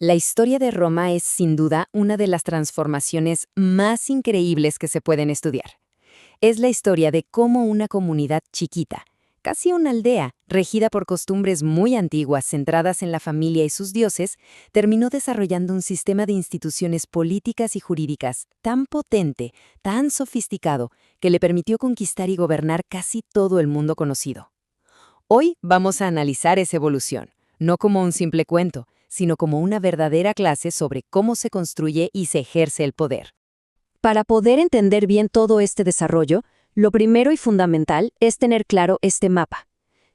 La historia de Roma es sin duda una de las transformaciones más increíbles que se pueden estudiar. Es la historia de cómo una comunidad chiquita, casi una aldea, regida por costumbres muy antiguas centradas en la familia y sus dioses, terminó desarrollando un sistema de instituciones políticas y jurídicas tan potente, tan sofisticado, que le permitió conquistar y gobernar casi todo el mundo conocido. Hoy vamos a analizar esa evolución, no como un simple cuento, sino como una verdadera clase sobre cómo se construye y se ejerce el poder. Para poder entender bien todo este desarrollo, lo primero y fundamental es tener claro este mapa.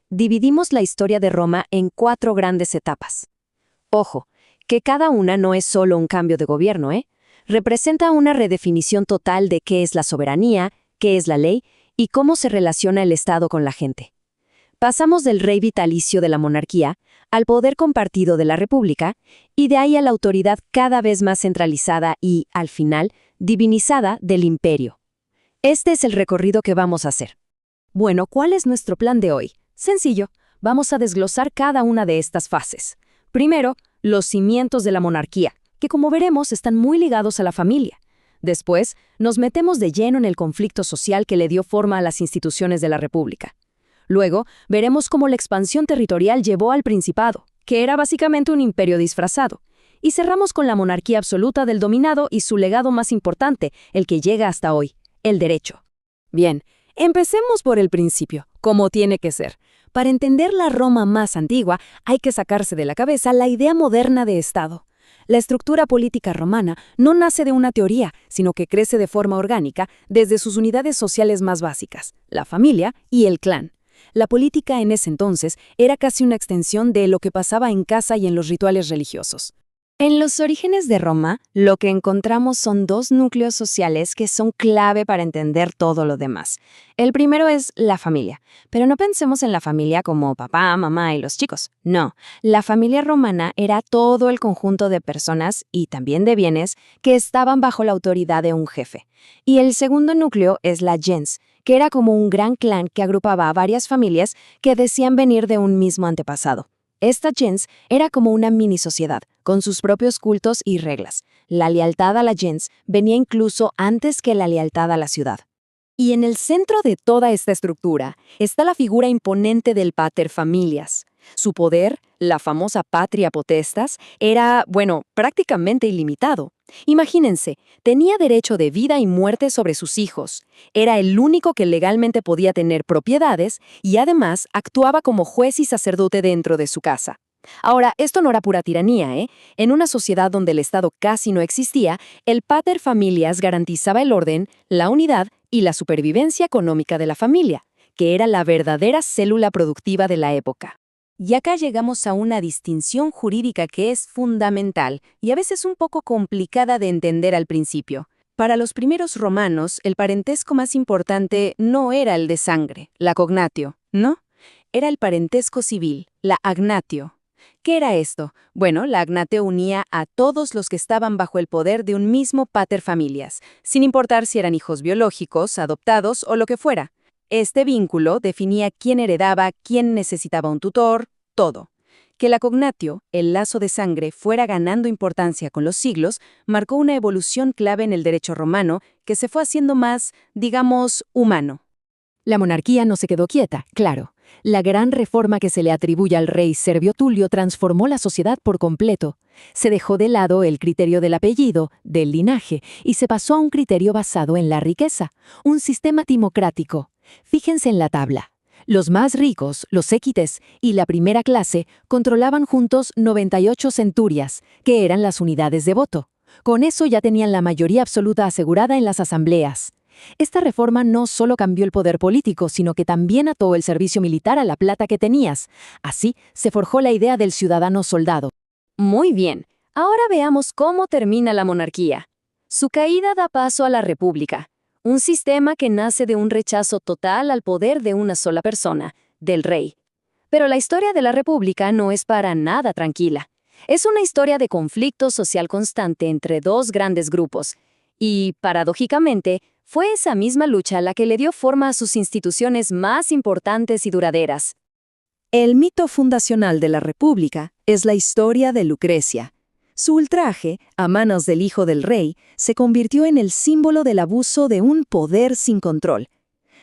Dividimos la historia de Roma en 4 grandes etapas. Ojo, que cada una no es solo un cambio de gobierno, representa una redefinición total de qué es la soberanía, qué es la ley y cómo se relaciona el Estado con la gente. Pasamos del rey vitalicio de la monarquía al poder compartido de la república y de ahí a la autoridad cada vez más centralizada y, al final, divinizada del imperio. Este es el recorrido que vamos a hacer. Bueno, ¿cuál es nuestro plan de hoy? Sencillo, vamos a desglosar cada una de estas fases. Primero, los cimientos de la monarquía, que como veremos están muy ligados a la familia. Después, nos metemos de lleno en el conflicto social que le dio forma a las instituciones de la república. Luego, veremos cómo la expansión territorial llevó al Principado, que era básicamente un imperio disfrazado. Y cerramos con la monarquía absoluta del dominado y su legado más importante, el que llega hasta hoy, el derecho. Bien, empecemos por el principio, como tiene que ser. Para entender la Roma más antigua, hay que sacarse de la cabeza la idea moderna de Estado. La estructura política romana no nace de una teoría, sino que crece de forma orgánica desde sus unidades sociales más básicas, la familia y el clan. La política en ese entonces era casi una extensión de lo que pasaba en casa y en los rituales religiosos. En los orígenes de Roma, lo que encontramos son 2 núcleos sociales que son clave para entender todo lo demás. El primero es la familia, pero no pensemos en la familia como papá, mamá y los chicos. No, la familia romana era todo el conjunto de personas y también de bienes que estaban bajo la autoridad de un jefe. Y el segundo núcleo es la gens, que era como un gran clan que agrupaba a varias familias que decían venir de un mismo antepasado. Esta gens era como una mini sociedad, con sus propios cultos y reglas. La lealtad a la gens venía incluso antes que la lealtad a la ciudad. Y en el centro de toda esta estructura está la figura imponente del pater familias. Su poder, la famosa patria potestas, era, prácticamente ilimitado. Imagínense, tenía derecho de vida y muerte sobre sus hijos. Era el único que legalmente podía tener propiedades y además actuaba como juez y sacerdote dentro de su casa. Ahora, esto no era pura tiranía, En una sociedad donde el Estado casi no existía, el pater familias garantizaba el orden, la unidad y la supervivencia económica de la familia, que era la verdadera célula productiva de la época. Y acá llegamos a una distinción jurídica que es fundamental y a veces un poco complicada de entender al principio. Para los primeros romanos, el parentesco más importante no era el de sangre, la cognatio, ¿no? Era el parentesco civil, la agnatio. ¿Qué era esto? Bueno, la agnatio unía a todos los que estaban bajo el poder de un mismo pater familias, sin importar si eran hijos biológicos, adoptados o lo que fuera. Este vínculo definía quién heredaba, quién necesitaba un tutor, todo. Que la cognatio, el lazo de sangre, fuera ganando importancia con los siglos, marcó una evolución clave en el derecho romano que se fue haciendo más, digamos, humano. La monarquía no se quedó quieta, claro. La gran reforma que se le atribuye al rey Servio Tulio transformó la sociedad por completo. Se dejó de lado el criterio del apellido, del linaje, y se pasó a un criterio basado en la riqueza, un sistema timocrático. Fíjense en la tabla. Los más ricos, los séquites y la primera clase controlaban juntos 98 centurias, que eran las unidades de voto. Con eso ya tenían la mayoría absoluta asegurada en las asambleas. Esta reforma no solo cambió el poder político, sino que también ató el servicio militar a la plata que tenías. Así se forjó la idea del ciudadano soldado. Muy bien, ahora veamos cómo termina la monarquía. Su caída da paso a la república, un sistema que nace de un rechazo total al poder de una sola persona, del rey. Pero la historia de la república no es para nada tranquila. Es una historia de conflicto social constante entre 2 grandes grupos. Y, paradójicamente, fue esa misma lucha la que le dio forma a sus instituciones más importantes y duraderas. El mito fundacional de la República es la historia de Lucrecia. Su ultraje, a manos del hijo del rey, se convirtió en el símbolo del abuso de un poder sin control.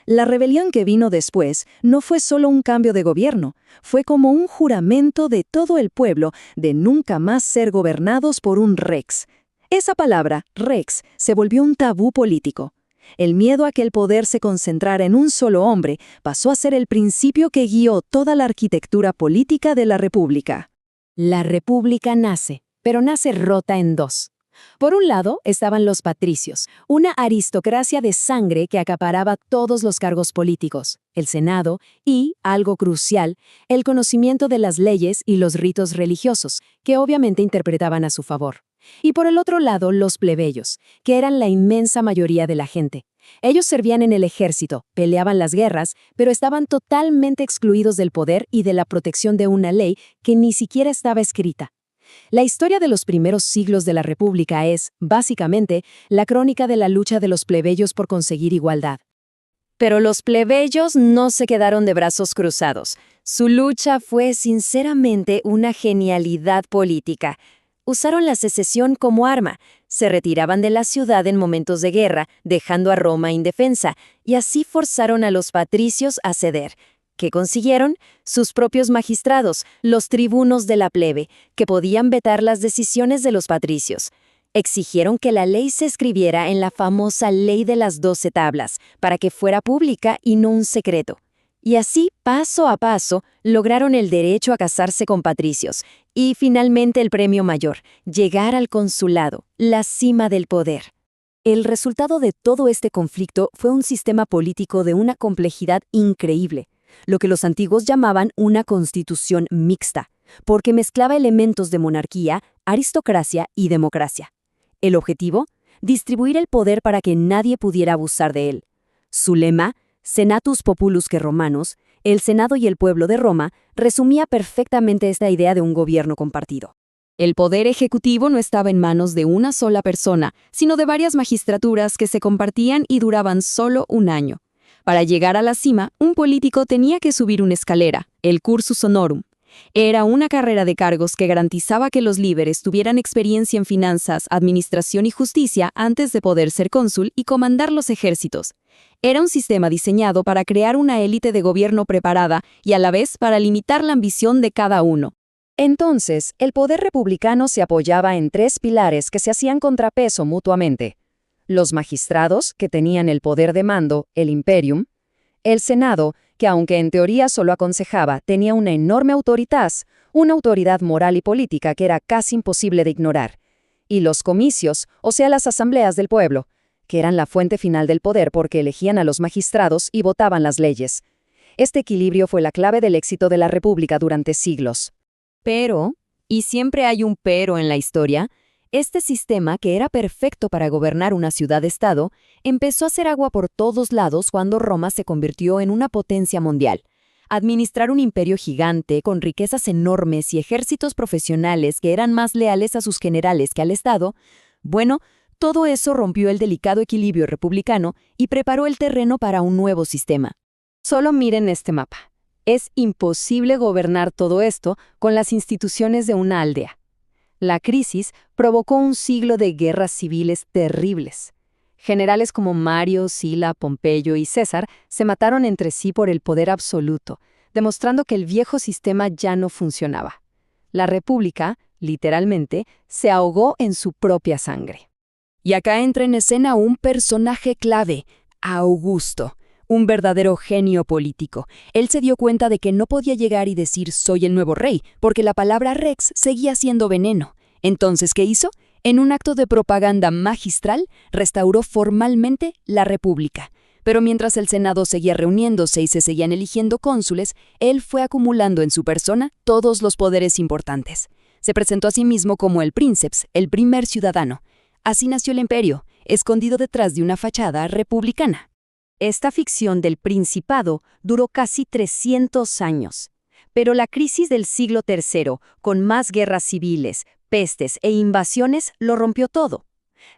La rebelión que vino después no fue solo un cambio de gobierno, fue como un juramento de todo el pueblo de nunca más ser gobernados por un rex. Esa palabra, rex, se volvió un tabú político. El miedo a que el poder se concentrara en un solo hombre pasó a ser el principio que guió toda la arquitectura política de la República. La República nace, pero nace rota en dos. Por un lado estaban los patricios, una aristocracia de sangre que acaparaba todos los cargos políticos, el Senado y, algo crucial, el conocimiento de las leyes y los ritos religiosos, que obviamente interpretaban a su favor. Y por el otro lado, los plebeyos, que eran la inmensa mayoría de la gente. Ellos servían en el ejército, peleaban las guerras, pero estaban totalmente excluidos del poder y de la protección de una ley que ni siquiera estaba escrita. La historia de los primeros siglos de la República es, básicamente, la crónica de la lucha de los plebeyos por conseguir igualdad. Pero los plebeyos no se quedaron de brazos cruzados. Su lucha fue, sinceramente, una genialidad política. Usaron la secesión como arma, se retiraban de la ciudad en momentos de guerra, dejando a Roma indefensa, y así forzaron a los patricios a ceder. ¿Qué consiguieron? Sus propios magistrados, los tribunos de la plebe, que podían vetar las decisiones de los patricios. Exigieron que la ley se escribiera en la famosa Ley de las 12 tablas, para que fuera pública y no un secreto. Y así, paso a paso, lograron el derecho a casarse con patricios. Y finalmente el premio mayor, llegar al consulado, la cima del poder. El resultado de todo este conflicto fue un sistema político de una complejidad increíble, lo que los antiguos llamaban una constitución mixta, porque mezclaba elementos de monarquía, aristocracia y democracia. El objetivo, distribuir el poder para que nadie pudiera abusar de él. Su lema, Senatus Populusque Romanus, el Senado y el pueblo de Roma, resumía perfectamente esta idea de un gobierno compartido. El poder ejecutivo no estaba en manos de una sola persona, sino de varias magistraturas que se compartían y duraban solo un año. Para llegar a la cima, un político tenía que subir una escalera, el cursus honorum. Era una carrera de cargos que garantizaba que los líderes tuvieran experiencia en finanzas, administración y justicia antes de poder ser cónsul y comandar los ejércitos. Era un sistema diseñado para crear una élite de gobierno preparada y a la vez para limitar la ambición de cada uno. Entonces, el poder republicano se apoyaba en tres pilares que se hacían contrapeso mutuamente. Los magistrados, que tenían el poder de mando, el imperium; el Senado, que aunque en teoría solo aconsejaba, tenía una enorme autoritas, una autoridad moral y política que era casi imposible de ignorar; y los comicios, o sea las asambleas del pueblo, que eran la fuente final del poder porque elegían a los magistrados y votaban las leyes. Este equilibrio fue la clave del éxito de la República durante siglos. Pero, y siempre hay un pero en la historia, este sistema, que era perfecto para gobernar una ciudad-estado, empezó a hacer agua por todos lados cuando Roma se convirtió en una potencia mundial. Administrar un imperio gigante con riquezas enormes y ejércitos profesionales que eran más leales a sus generales que al Estado, bueno, todo eso rompió el delicado equilibrio republicano y preparó el terreno para un nuevo sistema. Solo miren este mapa. Es imposible gobernar todo esto con las instituciones de una aldea. La crisis provocó un siglo de guerras civiles terribles. Generales como Mario, Sila, Pompeyo y César se mataron entre sí por el poder absoluto, demostrando que el viejo sistema ya no funcionaba. La República, literalmente, se ahogó en su propia sangre. Y acá entra en escena un personaje clave, Augusto, un verdadero genio político. Él se dio cuenta de que no podía llegar y decir «soy el nuevo rey», porque la palabra rex seguía siendo veneno. Entonces, ¿qué hizo? En un acto de propaganda magistral, restauró formalmente la República. Pero mientras el Senado seguía reuniéndose y se seguían eligiendo cónsules, él fue acumulando en su persona todos los poderes importantes. Se presentó a sí mismo como el princeps, el primer ciudadano. Así nació el imperio, escondido detrás de una fachada republicana. Esta ficción del principado duró casi 300 años. Pero la crisis del siglo III, con más guerras civiles, pestes e invasiones, lo rompió todo.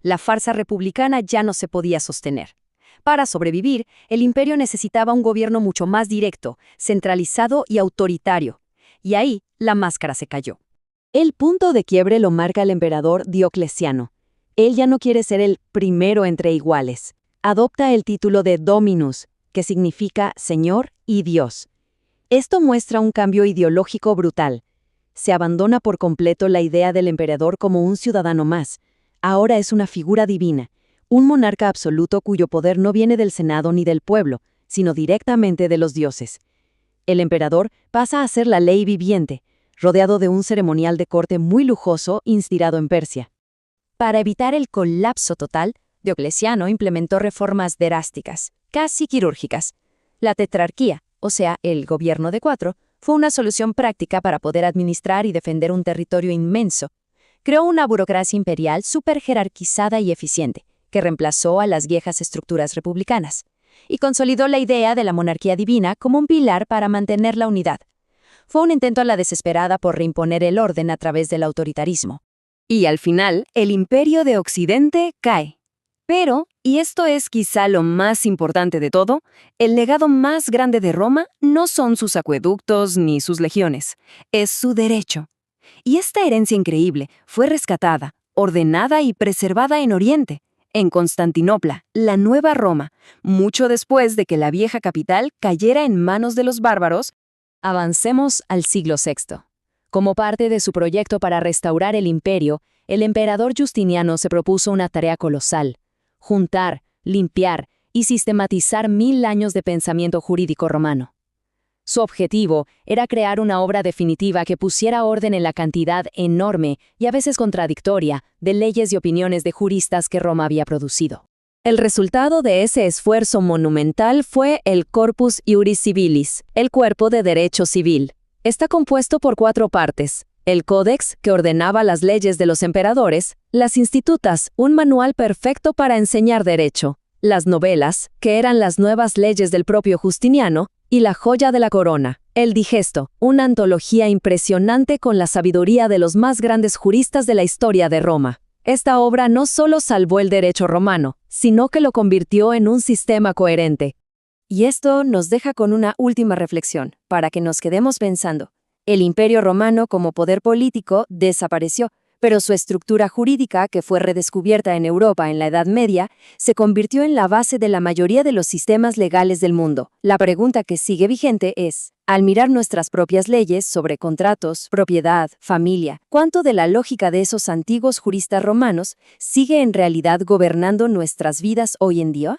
La farsa republicana ya no se podía sostener. Para sobrevivir, el imperio necesitaba un gobierno mucho más directo, centralizado y autoritario. Y ahí la máscara se cayó. El punto de quiebre lo marca el emperador Diocleciano. Él ya no quiere ser el primero entre iguales. Adopta el título de Dominus, que significa Señor y Dios. Esto muestra un cambio ideológico brutal. Se abandona por completo la idea del emperador como un ciudadano más. Ahora es una figura divina, un monarca absoluto cuyo poder no viene del Senado ni del pueblo, sino directamente de los dioses. El emperador pasa a ser la ley viviente, rodeado de un ceremonial de corte muy lujoso inspirado en Persia. Para evitar el colapso total, Diocleciano implementó reformas drásticas, casi quirúrgicas. La tetrarquía, o sea, el gobierno de 4, fue una solución práctica para poder administrar y defender un territorio inmenso. Creó una burocracia imperial súper jerarquizada y eficiente, que reemplazó a las viejas estructuras republicanas, y consolidó la idea de la monarquía divina como un pilar para mantener la unidad. Fue un intento a la desesperada por reimponer el orden a través del autoritarismo. Y al final, el imperio de Occidente cae. Pero, y esto es quizá lo más importante de todo, el legado más grande de Roma no son sus acueductos ni sus legiones, es su derecho. Y esta herencia increíble fue rescatada, ordenada y preservada en Oriente, en Constantinopla, la nueva Roma, mucho después de que la vieja capital cayera en manos de los bárbaros. Avancemos al siglo VI. Como parte de su proyecto para restaurar el imperio, el emperador Justiniano se propuso una tarea colosal: juntar, limpiar y sistematizar 1000 años de pensamiento jurídico romano. Su objetivo era crear una obra definitiva que pusiera orden en la cantidad enorme y a veces contradictoria de leyes y opiniones de juristas que Roma había producido. El resultado de ese esfuerzo monumental fue el Corpus Iuris Civilis, el cuerpo de derecho civil. Está compuesto por 4 partes: el Códex, que ordenaba las leyes de los emperadores; las Institutas, un manual perfecto para enseñar derecho; las Novelas, que eran las nuevas leyes del propio Justiniano; y la joya de la corona, el Digesto, una antología impresionante con la sabiduría de los más grandes juristas de la historia de Roma. Esta obra no solo salvó el derecho romano, sino que lo convirtió en un sistema coherente. Y esto nos deja con una última reflexión, para que nos quedemos pensando. El Imperio Romano como poder político desapareció, pero su estructura jurídica, que fue redescubierta en Europa en la Edad Media, se convirtió en la base de la mayoría de los sistemas legales del mundo. La pregunta que sigue vigente es, al mirar nuestras propias leyes sobre contratos, propiedad, familia, ¿cuánto de la lógica de esos antiguos juristas romanos sigue en realidad gobernando nuestras vidas hoy en día?